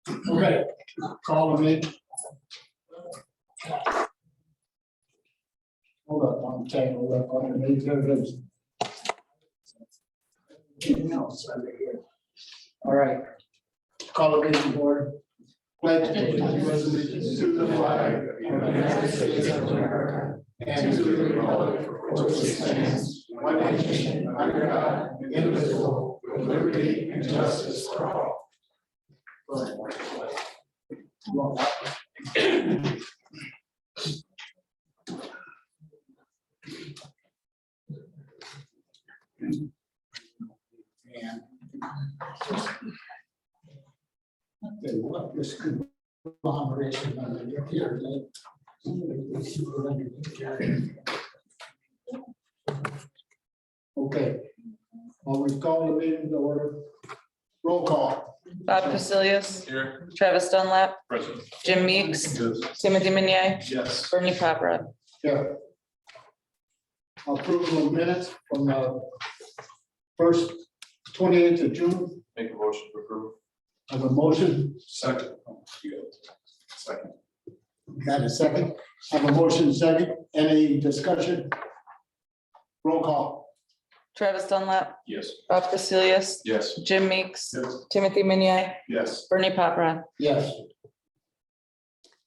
Okay, call the meeting. Hold up, I'm taking a look on the meeting. There it is. Anything else under here? All right. Call the meeting board. Pledge allegiance to the flag of the United States of America and to the republic for which it stands, one nation, under God, indivisible, with liberty and justice for all. Okay, what this conglomeration underneath here. Okay, well, we call the meeting to order. Roll call. Bob Casilius, Here. Travis Dunlap, Present. Jim Meeks, Yes. Timothy Menyai, Yes. Bernie Paparad. Yeah. Approval of minutes from the first 28th of June. Make a motion to approve. Have a motion. Second. Second. Got a second? Have a motion second. Any discussion? Roll call. Travis Dunlap, Yes. Bob Casilius, Yes. Jim Meeks, Yes. Timothy Menyai, Yes. Bernie Paparad. Yes.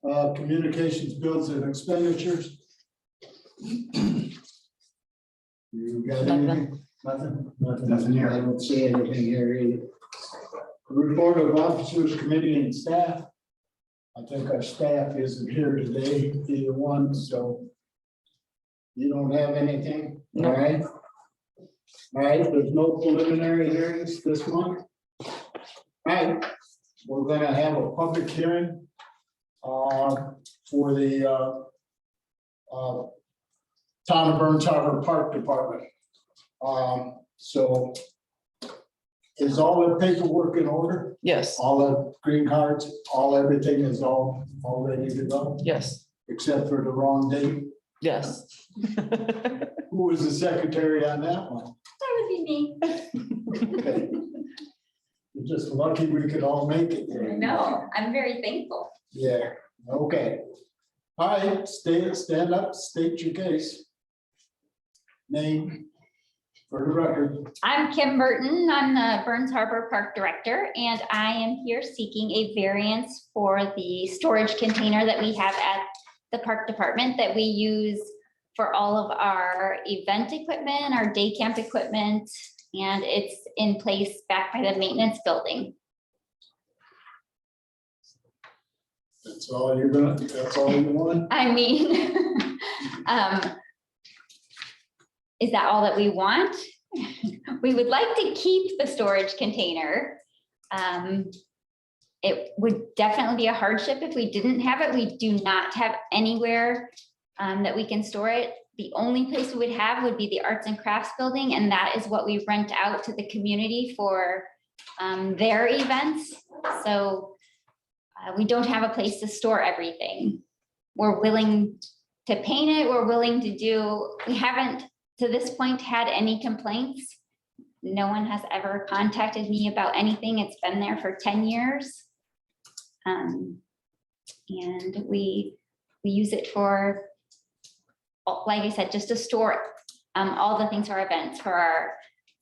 Communications bills and expenditures. You got anything? Nothing? Nothing here. I don't see anything here either. Report of officers, committee and staff. I think our staff isn't here today, either one, so. You don't have anything? All No. right. All right, there's no preliminary hearings this month. All right, we're gonna have a public hearing for the Town of Burns Harbor Park Department. So is all the paperwork in order? Yes, All the green cards, everything is all ready to go, yes, except for the wrong date? yes. Who was the secretary on that one? That would be me. Okay. You're just lucky we could all make it there. No, I'm very thankful. Yeah, okay. All right, stand up, state your case. Name for the record. I'm Kim Burton. I'm the Burns Harbor Park Director, and I am here seeking a variance for the storage container that we have at the Park Department that we use for all of our event equipment, our day camp equipment, and it's in place back by the maintenance building. That's all you want? I mean, is that all that we want? We would like to keep the storage container. It would definitely be a hardship if we didn't have it. We do not have anywhere that we can store it. The only place we would have would be the Arts and Crafts Building, and that is what we rent out to the community for their events. So we don't have a place to store everything. We're willing to paint it. We're willing to do, we haven't to this point had any complaints. No one has ever contacted me about anything. It's been there for 10 years. And we use it for, like I said, just to store all the things for our events, for our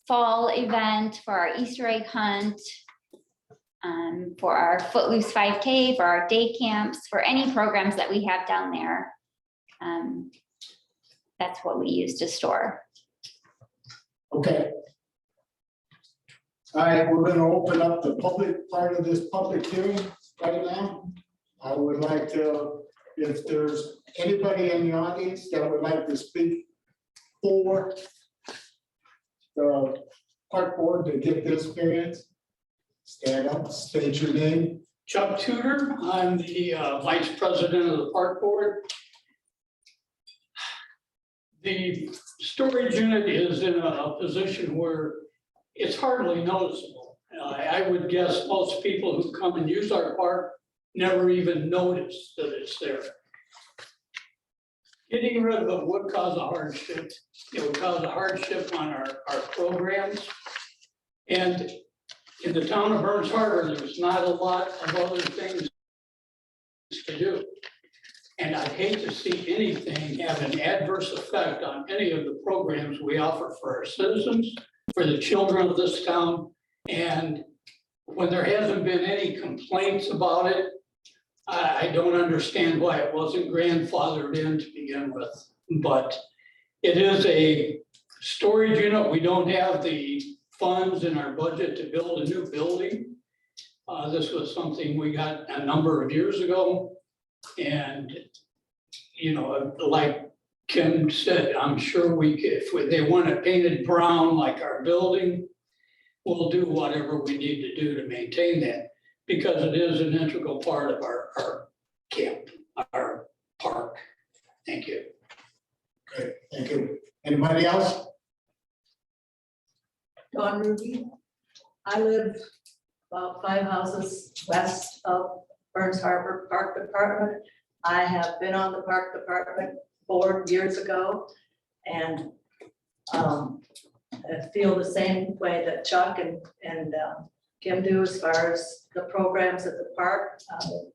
fall event, for our Easter egg hunt, for our Footloose 5K, for our day camps, for any programs that we have down there. That's what we use to store. Okay. All right, we're gonna open up the public part of this public hearing right now. I would like to, if there's anybody in the audience that would like to speak for the park board to get this variance, stand up, state your name. Chuck Tudor, I'm the vice president of the park board. The storage unit is in a position where it's hardly noticeable. I would guess most people who come and use our park never even notice that it's there. Getting rid of it would cause a hardship. It would cause a hardship on our programs. And in the town of Burns Harbor, there's not a lot of other things to do. And I'd hate to see anything have an adverse effect on any of the programs we offer for our citizens, for the children of this town. And when there hasn't been any complaints about it, I don't understand why it wasn't grandfathered in to begin with. But it is a storage unit. We don't have the funds in our budget to build a new building. This was something we got a number of years ago. And, you know, like Kim said, I'm sure they want it painted brown like our building, we'll do whatever we need to do to maintain that, because it is an integral part of our camp, our park. Thank you. Okay, thank you. Anybody else? Dawn Ruby. I live about 5 houses west of Burns Harbor Park Department. I have been on the Park Department board years ago, and I feel the same way that Chuck and Kim do as far as the programs at the park.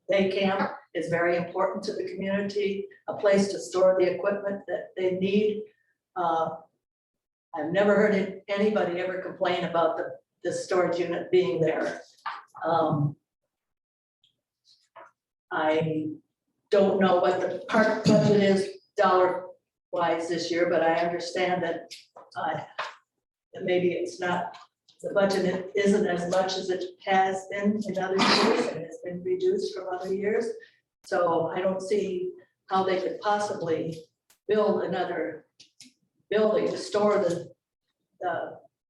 Day camp is very important to the community, a place to store the equipment that they need. I've never heard anybody ever complain about the storage unit being there. I don't know what the park budget is dollar wise this year, but I understand that that maybe it's not, the budget isn't as much as it has been in other years, and it's been reduced from other years. So I don't see how they could possibly build another building to store the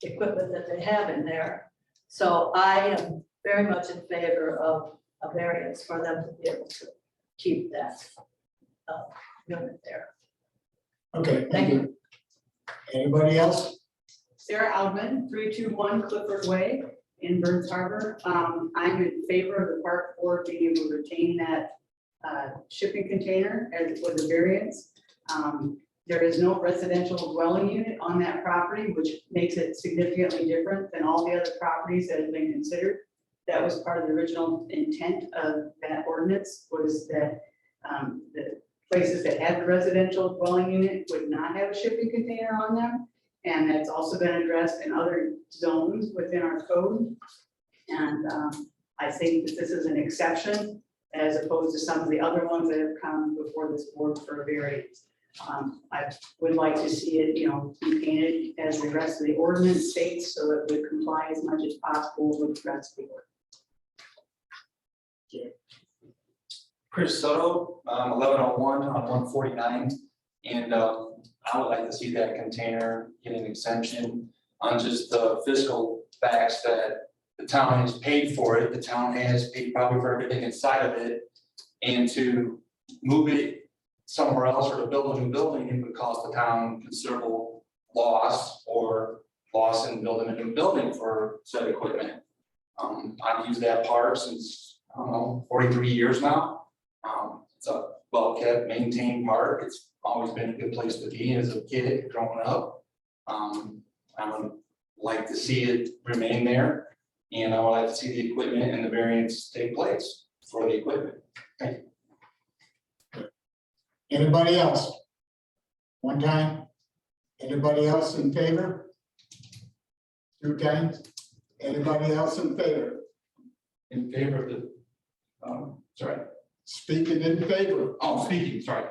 equipment that they have in there. So I am very much in favor of a variance for them to be able to keep that unit there. Okay, thank you. Anybody else? Sarah Aldman, 321 Clifford Way in Burns Harbor. I'm in favor of the park board being able to retain that shipping container as with the variance. There is no residential dwelling unit on that property, which makes it significantly different than all the other properties that have been considered. That was part of the original intent of that ordinance, was that the places that had the residential dwelling unit would not have a shipping container on them. And that's also been addressed in other zones within our code. And I think that this is an exception as opposed to some of the other ones that have come before this board for a variance. I would like to see it, be painted as the rest of the ordinance states, so it would comply as much as possible with the rest of the ordinance. Chris Soto, 1101 on 149, and I would like to see that container get an exemption on just the fiscal facts that the town has paid for it. The town has paid probably for everything inside of it, and to move it somewhere else or to build a new building, it would cost the town considerable loss in building a new building for said equipment. I've used that park since, I don't know, 43 years now. It's a well-kept, maintained park. It's always been a good place to be as a kid growing up. I would like to see it remain there, and I would like to see the equipment and the variance take place for the equipment. Thank you. Anybody else? One time? Anybody else in favor? 2 times? Anybody else in favor? In favor of the, sorry. Speaking in favor? Oh, speaking, sorry.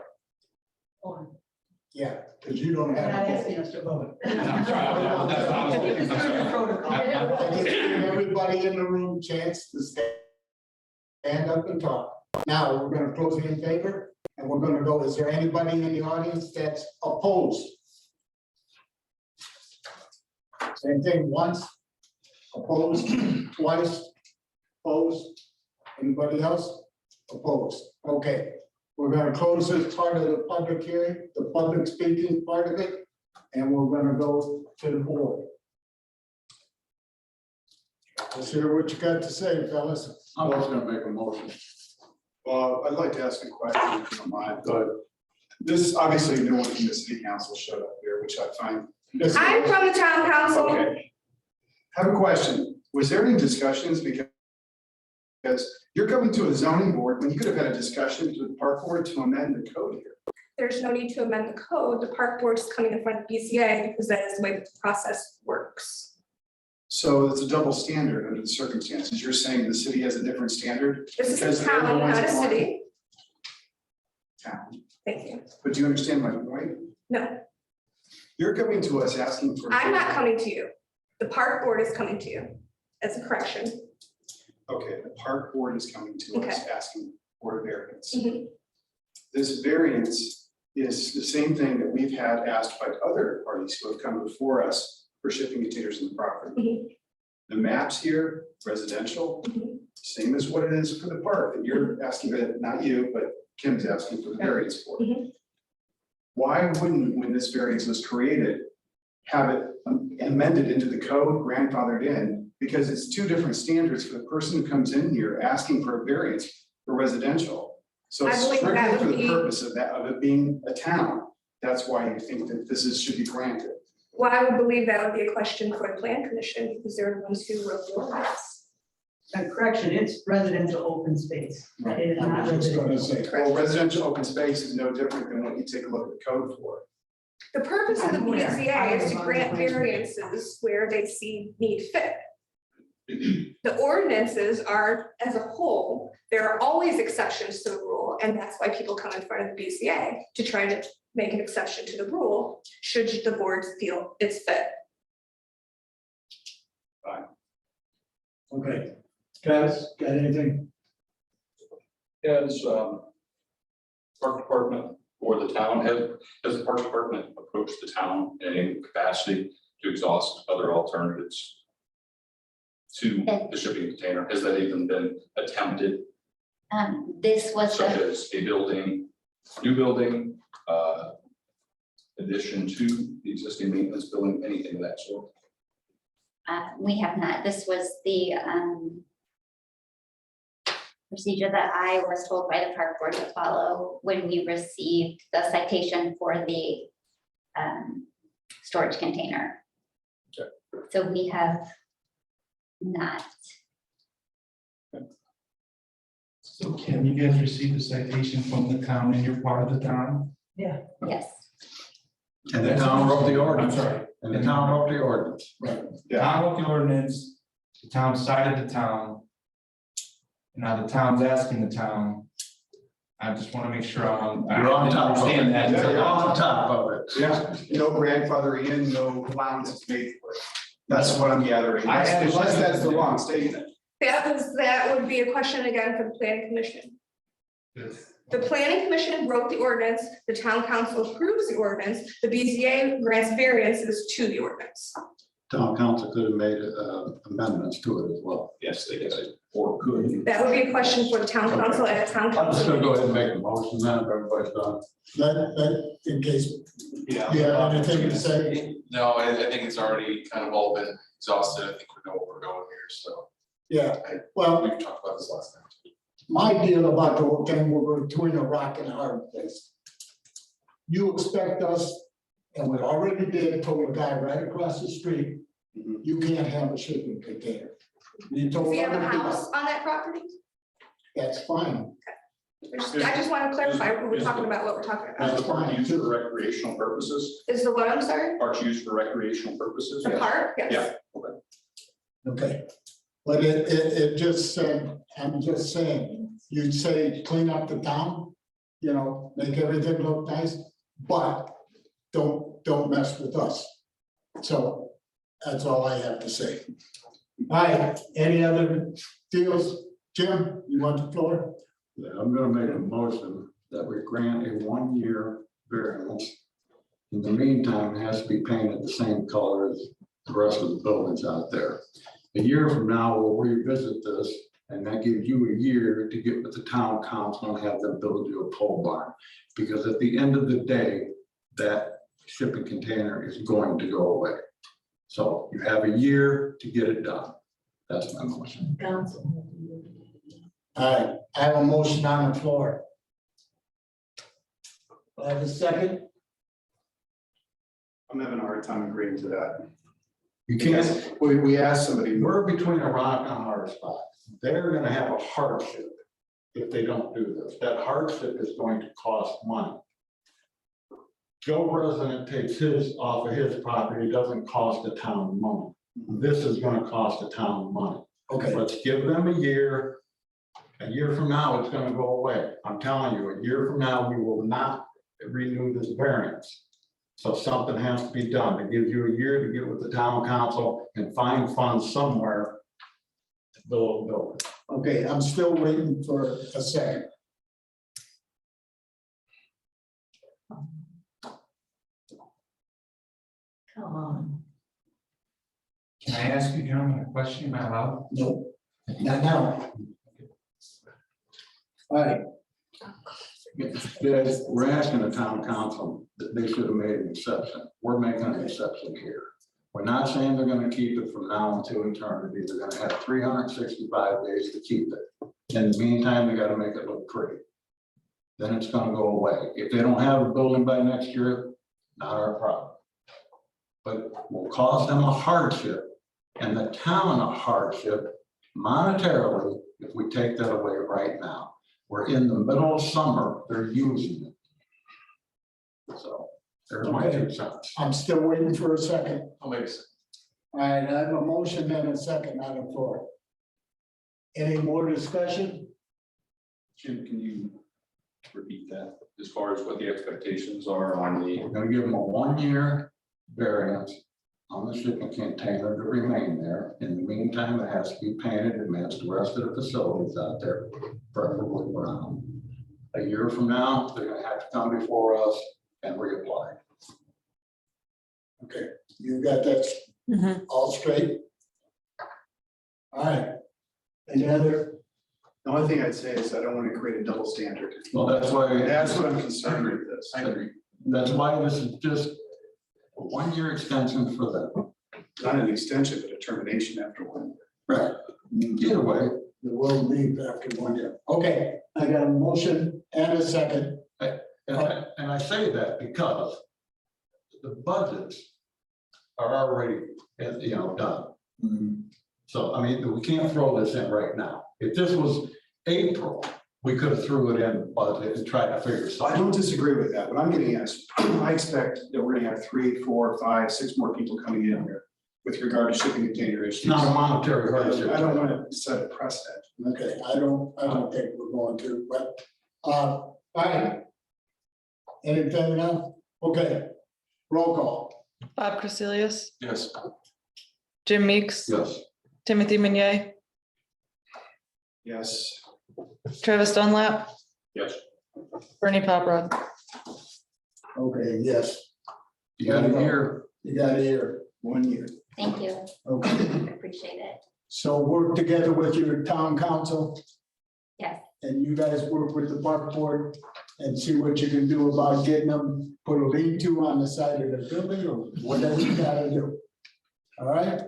Yeah, because you don't You're not have. asking us to vote. I'm sorry, I was looking, I'm sorry. I just give everybody in the room chance to stand up and talk. Now, we're gonna close it in favor, and we're gonna go, is there anybody in the audience that's opposed? Same thing, once, opposed, twice, opposed, anybody else? Opposed, okay. We're gonna close this part of the public hearing, the public speaking part of it, and we're gonna go to the board. Let's hear what you got to say, fellas. I'm also gonna make a motion. Well, I'd like to ask a question, if you don't mind, but this, obviously, no one from the city council showed up here, which I find. This- I'm from the town council. Okay. Have a question. Was there any discussions because you're coming to a zoning board when you could have had a discussion with the park board to amend the code here? There's no need to amend the code. The park board is coming in front of BCA because that is the way the process works. So it's a double standard under the circumstances. You're saying the city has a different standard? This is Because a they're the town, ones not a that want city. Town. Thank you. But do you understand my point? No, You're coming to us asking for. I'm not coming to you. The park board is coming to you as a correction. Okay, the park board is coming to us asking for a variance. Mhm. This variance is the same thing that we've had asked by other parties who have come before us for shipping containers in the property. Mhm. The maps here, residential, same as what it is for the park, that you're asking, not you, but Kim's asking for the variance for. Mhm. Why wouldn't, when this variance was created, have it amended into the code, grandfathered in? Because it's two different standards for the person who comes in here asking for a variance for residential. So I believe strictly that for would the be- purpose of that, of it being a town, that's why you think that should be granted. Well, I would believe that would be a question for the plan commission because they're the ones who wrote the ordinance. Correction, it's residential open space. It is I not was just gonna residential. say, Well, residential open space is no different than what you take a look at the code for. The purpose of the I'm aware. BZA is to I'm grant aware. variances where they see need fit. The ordinances are, as a whole, there are always exceptions to the rule, and that's why people come in front of the BZA to try to make an exception to the rule, should the board feel it's fit. okay. Guys, got anything? Has, park department or the town, has the park department approached the town in any capacity to exhaust other alternatives to the shipping container? Has that even been attempted, This was such the, as a building, new building, addition to the existing maintenance building, anything of that sort? we have not, this was the, procedure that I was told by the park board to follow when we received the citation for the, storage container. Okay. So we have not. So Kim, you guys received a citation from the town and you're part of the town? Yes. And the town wrote the I'm ordinance, sorry. and the town wrote the ordinance. The town wrote the ordinance, the town cited the town. And now the town's asking the town. I just want to make sure I'm. You're on top of it. Understand that. Yeah, You're on top of it. Yeah, no grandfathering in, no allowances made for it. That's what I'm gathering. I had- Unless that's the wrong statement. That would be a question again for the planning commission. The planning commission wrote the ordinance, the town council approves the ordinance, the BZA grants variances to the ordinance. Town council could have made amendments to it as well. Yes, they did, or could. That would be a question for the town council and a town I'm just gonna council. go ahead and make a motion then, if everybody's done. That, in case, Yeah. you have anything to say? No, I think it's already kind of all been exhausted. I think we know where we're going here, so Yeah, well, we've talked about this last time. my deal about the whole thing, we're between a rock and a hard place. You expect us, and we already did, told a guy right across the street, you can't have a shipping container. You Does told he have a other house people, on that property? that's fine, I just want to clarify what we're talking about, what we're talking about. that's fine Used for too. recreational purposes, Is the what, I'm sorry? parks used for recreational purposes? The Yes. park? Yes. Yeah. Okay, but it just said, I'm just saying, you'd say clean up the town, you know, make everything look nice, but don't mess with us. So that's all I have to say. All right, any other deals? Jim, you want the floor? Yeah, I'm gonna make a motion that we grant a 1-year variance. In the meantime, it has to be painted the same color as the rest of the buildings out there. A year from now, we'll revisit this, and that gives you a year to get with the town council and have them build you a pole barn. Because at the end of the day, that shipping container is going to go away. So you have a year to get it done. That's my motion. Council. All right, I have a motion on the floor. I have a second. I'm having a hard time agreeing to that. You can't, We asked somebody, we're between a rock and a hard spot. They're gonna have a hardship if they don't do this. That hardship is going to cost money. Joe resident takes his off of his property, doesn't cost the town money. This is gonna cost the town money. Okay, Let's give them a year. A year from now, it's gonna go away. I'm telling you, a year from now, we will not renew this variance. So something has to be done. It gives you a year to get with the town council and find funds somewhere to build a building. okay, I'm still waiting for a second. Come on. Can I ask you, gentlemen, a question out loud? No, not now. All right, Yes, we're asking the town council that they should have made an exception. We're making an exception here. We're not saying they're gonna keep it from now until eternity. They're gonna have 365 days to keep it. In the meantime, they gotta make it look pretty. Then it's gonna go away. If they don't have a building by next year, not our problem. But it will cause them a hardship and the town a hardship monetarily if we take that away right now. We're in the middle of summer, they're using it. So there's my 2 cents. I'm still waiting for a second. I'll make a second. All right, I have a motion and a second on the floor. Any more discussion? Jim, can you repeat that as far as what the expectations are on the? We're gonna give them a 1-year variance on the shipping container to remain there. In the meantime, it has to be painted and match the rest of the facilities out there, preferably brown. A year from now, they're gonna have to come before us and reapply. Okay, you got that Mhm. all straight? All right. Any other? the only thing I'd say is I don't want to create a double standard. Well, that's why. That's what I'm concerned with this. I agree. That's why this is just a 1-year extension for them. Not an extension, but a termination after 1 year. Right. Either way, The will leave after 1 year. Okay, I got a motion and a second. and I say that because the budgets are already, done. So, I mean, we can't throw this in right now. If this was April, we could have threw it in budget and tried to figure So I something. don't disagree with that. What I'm getting at is, I expect that we're gonna have 3, 4, 5, 6 more people coming in here with regard to shipping container It's issues. not a monetary hardship. I don't want to set a precedent. Okay, I don't think we're going to, but, all right. Anything else? Okay, roll call. Bob Crecilius, Yes. Jim Meeks, Yes. Timothy Meunier, Yes. Travis Dunlap, Yes. Bernie Poprod. Okay, yes, You got a year. you got it here, 1 year. Thank you, okay. appreciate it. So work together with your town council Yes, and you guys work with the park board and see what you can do about getting them, put a lean-to on the side of the building or whatever you gotta do. All right,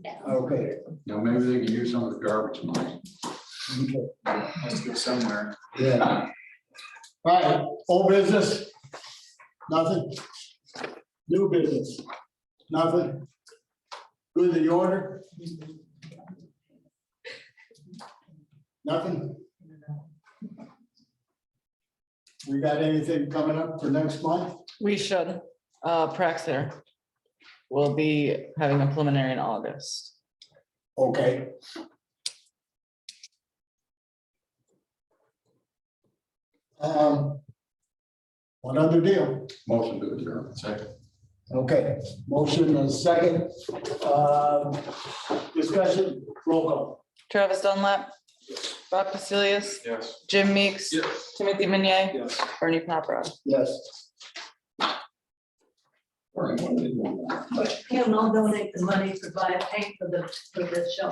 yes. okay. Maybe they can use some of the garbage money. Okay. Has to go somewhere. Yeah. All right, old business? Nothing? New business? Nothing? Good in the order? Nothing? We got anything coming up for next month? We should, Praxair will be having a preliminary in August. Okay. One other deal. Motion to adjourn. Second. Okay, motion and second. Discussion, roll call. Travis Dunlap, Bob Crecilius, Yes. Jim Meeks, Yes. Timothy Meunier, Yes. Bernie Poprod. Yes. But he'll donate the money to buy paint for the shelter.